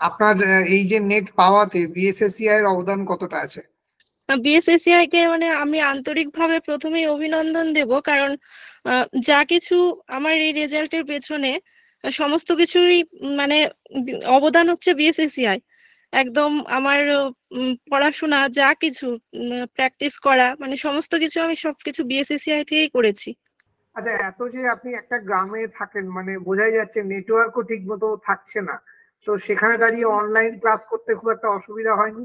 আপনার এই যে নেট পাওয়াতে বিএসএসসিআই এর অবদান কতটা আছে? বিএসএসসিআই কে মানে আমি আন্তরিকভাবে প্রথমেই অভিনন্দন দেব, কারণ যা কিছু আমার এই রেজাল্টের পেছনে সমস্ত কিছুরই মানে অবদান হচ্ছে বিএসএসসিআই। একদম আমার পড়াশোনা যা কিছু প্র্যাকটিস করা মানে সমস্ত কিছু আমি সবকিছু বিএসএসসিআই থেকেই করেছি। আচ্ছা, এত যে আপনি একটা গ্রামে থাকেন, মানে বোঝাই যাচ্ছে নেটওয়ার্কও ঠিক মতো থাকছে না, তো সেখানে দাঁড়িয়ে অনলাইন ক্লাস করতে খুব একটা অসুবিধা হয়নি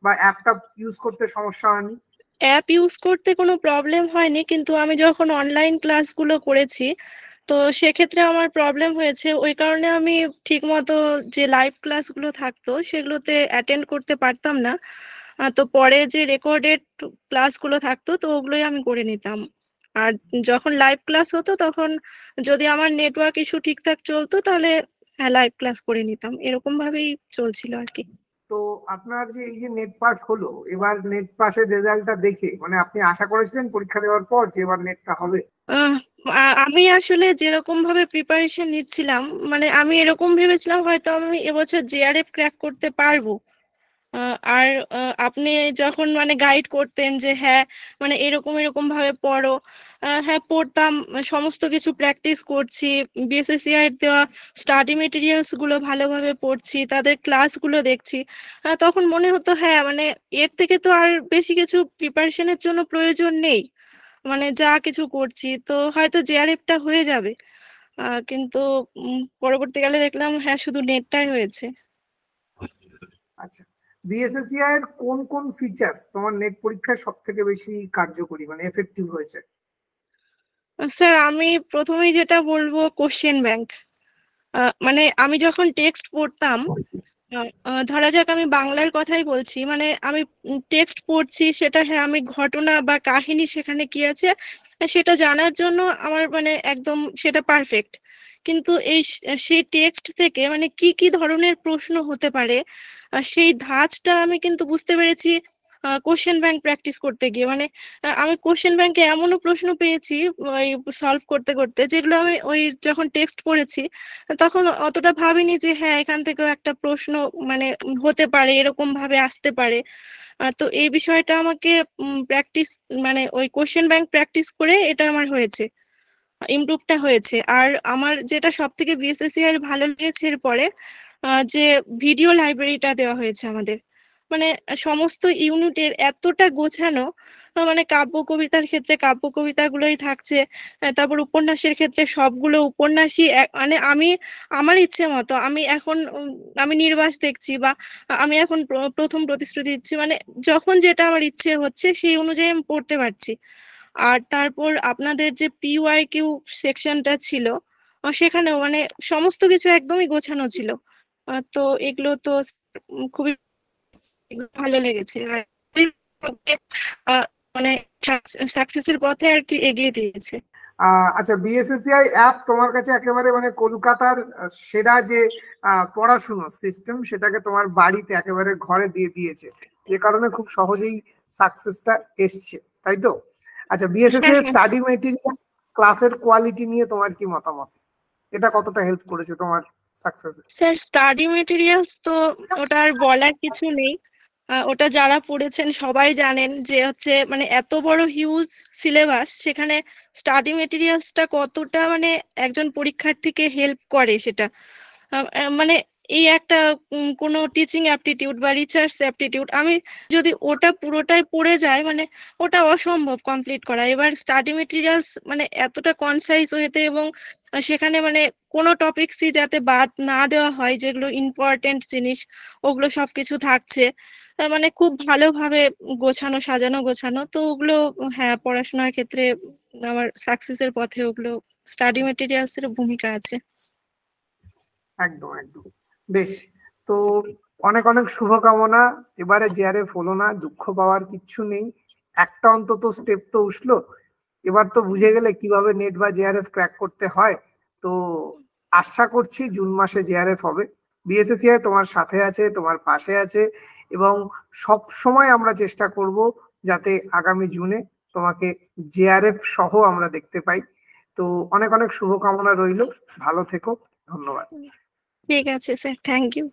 বা অ্যাপটা ইউজ করতে সমস্যা হয়নি? অ্যাপ ইউজ করতে কোনো প্রবলেম হয়নি, কিন্তু আমি যখন অনলাইন ক্লাসগুলো করেছি তো সেক্ষেত্রে আমার প্রবলেম হয়েছে। ওই কারণে আমি ঠিকমতো যে লাইভ ক্লাসগুলো থাকতো সেগুলোতে অ্যাটেন্ড করতে পারতাম না। তো পরে যে রেকর্ডেড ক্লাসগুলো থাকতো তো ওগুলোই আমি করে নিতাম। আর যখন লাইভ ক্লাস হতো তখন যদি আমার নেটওয়ার্ক ইস্যু ঠিকঠাক চলতো তাহলে হ্যাঁ লাইভ ক্লাস করে নিতাম, এরকম ভাবেই চলছিল আর কি। তো আপনার যে এই যে নেট পাস হলো, এবার নেট পাসের রেজাল্টটা দেখে মানে আপনি আশা করেছিলেন পরীক্ষা দেওয়ার পর যে এবার নেটটা হবে? আহ, আমি আসলে যেরকম ভাবে প্রিপারেশন নিচ্ছিলাম মানে আমি এরকম ভেবেছিলাম হয়তো আমি এবছর জেআরএফ ক্র্যাক করতে পারবো। আর আপনি যখন মানে গাইড করতেন যে হ্যাঁ মানে এরকম এরকম ভাবে পড়ো, হ্যাঁ পড়তাম, সমস্ত কিছু প্র্যাকটিস করছি, বিএসএসসিআই এর দেওয়া স্টাডি মেটেরিয়ালস গুলো ভালোভাবে পড়ছি, তাদের ক্লাসগুলো দেখছি। তখন মনে হতো হ্যাঁ মানে এর থেকে তো আর বেশি কিছু প্রিপারেশনের জন্য প্রয়োজন নেই, মানে যা কিছু করছি তো হয়তো জেআরএফটা হয়ে যাবে। কিন্তু পরবর্তীকালে দেখলাম হ্যাঁ শুধু নেটটাই হয়েছে। আচ্ছা, বিএসএসসিআই এর কোন কোন ফিচার্স তোমার নেট পরীক্ষায় সব থেকে বেশি কার্যকরী মানে এফেক্টিভ হয়েছে? স্যার আমি প্রথমেই যেটা বলবো কোশ্চেন ব্যাংক। মানে আমি যখন টেক্সট পড়তাম, ধরা যাক আমি বাংলার কথাই বলছি, মানে আমি টেক্সট পড়ছি সেটা হ্যাঁ আমি ঘটনা বা কাহিনী সেখানে কি আছে সেটা জানার জন্য আমার মানে একদম সেটা পারফেক্ট। কিন্তু সেই টেক্সট থেকে মানে কি কি ধরনের প্রশ্ন হতে পারে সেই ধাঁচটা আমি কিন্তু বুঝতে পেরেছি কোশ্চেন ব্যাংক প্র্যাকটিস করতে গিয়ে। মানে আমি কোশ্চেন ব্যাংকে এমনও প্রশ্ন পেয়েছি ওই সলভ করতে করতে যেগুলো আমি ওই যখন টেক্সট পড়েছি তখন অতটা ভাবিনি যে হ্যাঁ এখান থেকেও একটা প্রশ্ন মানে হতে পারে, এরকম ভাবে আসতে পারে। তো এই বিষয়টা আমাকে প্র্যাকটিস মানে ওই কোশ্চেন ব্যাংক প্র্যাকটিস করে এটা আমার হয়েছে, ইমপ্রুভটা হয়েছে। আর আমার যেটা সব থেকে বিএসএসসি এর ভালো লেগেছে এরপরে যে ভিডিও লাইব্রেরিটা দেওয়া হয়েছে আমাদের, মানে সমস্ত ইউনিটের এতটা গোছানো। মানে কাব্য কবিতার ক্ষেত্রে কাব্য কবিতাগুলোই থাকছে, তারপর উপন্যাসের ক্ষেত্রে সবগুলো উপন্যাসই মানে আমি আমার ইচ্ছে মতো আমি এখন আমি নির্বাস দেখছি বা আমি এখন প্রথম প্রতিশ্রুতি দিচ্ছি, মানে যখন যেটা আমার ইচ্ছে হচ্ছে সেই অনুযায়ী আমি পড়তে পারছি। আর তারপর আপনাদের যে পিওয়াই কিউ সেকশনটা ছিল সেখানেও মানে সমস্ত কিছু একদমই গোছানো ছিল। তো এগুলো তো খুবই ভালো লেগেছে। আর এর মধ্যে, মানে সাকসেসের পথে আর কি এগিয়ে দিয়েছে। আচ্ছা, বিএসএসসিআই অ্যাপ তোমার কাছে একেবারে মানে কলকাতার সেরা যে পড়াশুনো সিস্টেম সেটাকে তোমার বাড়িতে একেবারে ঘরে দিয়ে দিয়েছে, যে কারণে খুব সহজেই সাকসেসটা এসছে, তাই তো? আচ্ছা, হ্যাঁ বিএসএসসিআই হ্যাঁ স্টাডি মেটেরিয়াল ক্লাসের কোয়ালিটি নিয়ে তোমার কি মতামত? এটা কতটা হেল্প করেছে তোমার সাকসেসে? স্যার, স্টাডি মেটেরিয়ালস তো ওটা আর বলার কিছু নেই। ওটা যারা পড়েছেন সবাই জানেন যে হচ্ছে মানে এত বড় হিউজ সিলেবাস সেখানে স্টাডি মেটেরিয়ালসটা কতটা মানে একজন পরীক্ষার্থীকে হেল্প করে সেটা মানে এই একটা কোনো টিচিং অ্যাপটিটিউড বা রিসার্চ অ্যাপটিটিউড আমি যদি ওটা পুরোটাই পড়ে যায় মানে ওটা অসম্ভব কমপ্লিট করা। এবার স্টাডি মেটেরিয়ালস মানে এতটা কনসাইজ ওয়েতে এবং সেখানে মানে কোনো টপিকসই যাতে বাদ না দেওয়া হয়, যেগুলো ইম্পর্টেন্ট জিনিস ওগুলো সবকিছু থাকছে। মানে খুব ভালোভাবে গোছানো সাজানো গোছানো তো ওগুলো। হ্যাঁ, পড়াশোনার ক্ষেত্রে আমার সাকসেসের পথে ওগুলো স্টাডি মেটেরিয়ালস এর ভূমিকা আছে। একদম একদম। বেশ, তো অনেক অনেক শুভকামনা। এবারে জেআরএফ হলো না, দুঃখ পাওয়ার কিচ্ছু নেই, একটা অন্তত স্টেপ তো উঠলো। এবার তো বুঝে গেলে কিভাবে নেট বা জেআরএফ ক্র্যাক করতে হয়। তো আশা করছি জুন মাসে জেআরএফ হবে। বিএসএসসিআই তোমার সাথে আছে, তোমার পাশে আছে, এবং সব সময় আমরা চেষ্টা করব যাতে আগামী জুনে তোমাকে জেআরএফ সহ আমরা দেখতে পাই। তো অনেক অনেক শুভকামনা রইলো, ভালো থেকো, ধন্যবাদ। ঠিক আছে স্যার, থ্যাংক ইউ।